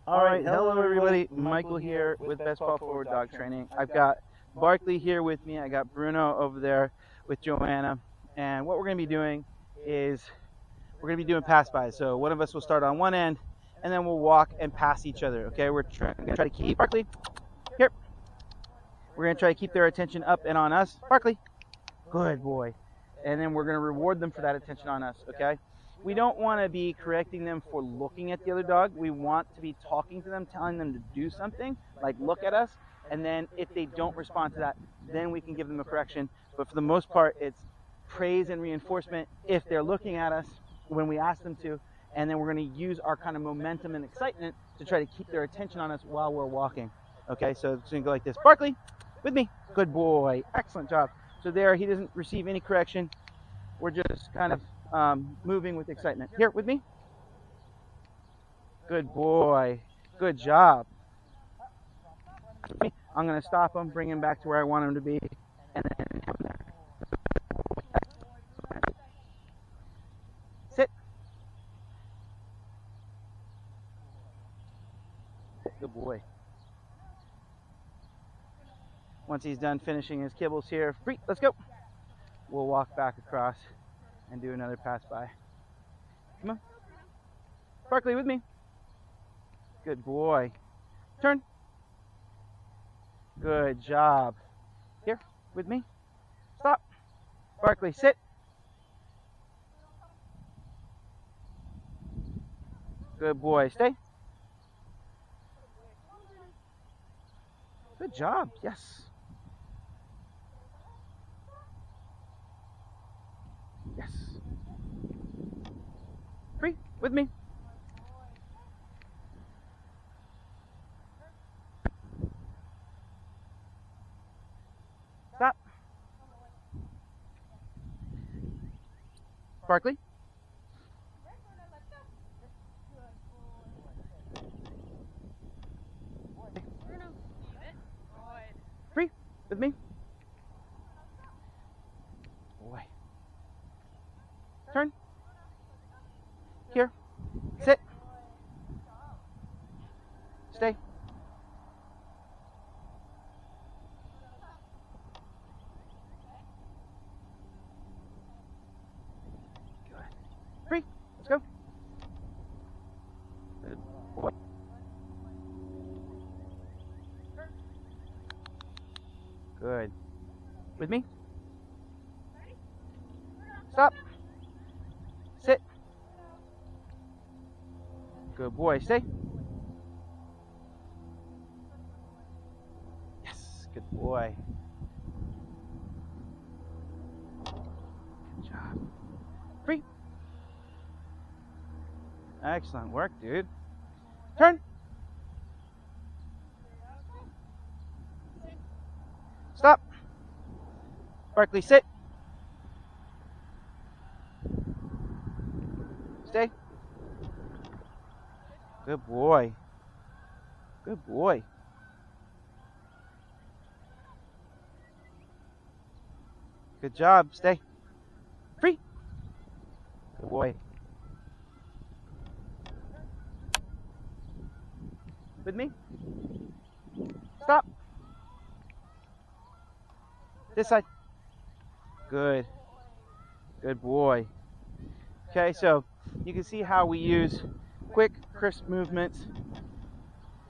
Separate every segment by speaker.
Speaker 1: All right, hello everybody. Michael here with Paw Forward Dog Training. I've got Barkley here with me. I got Bruno over there with Joanna. And what we're going to be doing is we're going to be doing Pass-Bys. So one of us will start on one end, and then we'll walk and pass each other. Okay, we're going to try to keep Barkley here. We're going to try to keep their attention up and on us. Barkley, good boy. And then we're going to reward them for that attention on us. Okay. We don't want to be correcting them for looking at the other dog. We want to be talking to them, telling them to do something, like look at us, and then if they don't respond to that, then we can give them a correction. But for the most part, it's praise and reinforcement if they're looking at us when we ask them to, and then we're going to use our kind of momentum and excitement to try to keep their attention on us while we're walking. Okay, so it's going to go like this. Barkley, with me. Good boy. Excellent job. So there, he doesn't receive any correction. We're just kind of moving with excitement. Here, with me. Good boy. Good job. I'm going to stop him, bring him back to where I want him to be, and then have him there. Sit. Good boy. Once he's done finishing his kibbles here, free, let's go. We'll walk back across and do another pass-by. Come on. Barkley, with me. Good boy. Turn. Good job. Here, with me. Stop. Barkley, sit. Good boy. Stay. Good job. Yes. Yes. Free, with me. Stop. Barkley. Free, with me. Boy. Turn. Here. Sit. Stay. Good. Free. Let's go. Good boy. Good. With me. Stop. Sit. Good boy. Stay. Yes. Good boy. Good job. Free. Excellent work, dude. Turn. Stop. Barkley, sit. Stay. Good boy. Good boy. Good job. Stay. Free. Good boy. With me. Stop. This side. Good. Good boy. Okay, so you can see how we use quick, crisp movements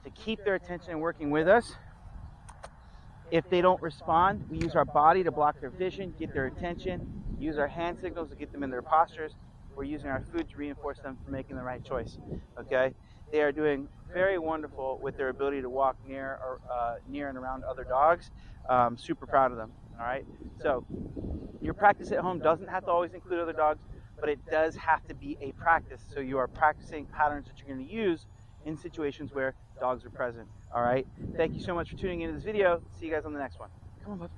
Speaker 1: to keep their attention working with us. If they don't respond, we use our body to block their vision, get their attention, use our hand signals to get them in their postures. We're using our food to reinforce them for making the right choice. Okay? They are doing very wonderful with their ability to walk near and around other dogs. Super proud of them. All right? So your practice at home doesn't have to always include other dogs, but it does have to be a practice. So you are practicing patterns that you're going to use in situations where dogs are present. All right? Thank you so much for tuning into this video. See you guys on the next one. Come on, bud.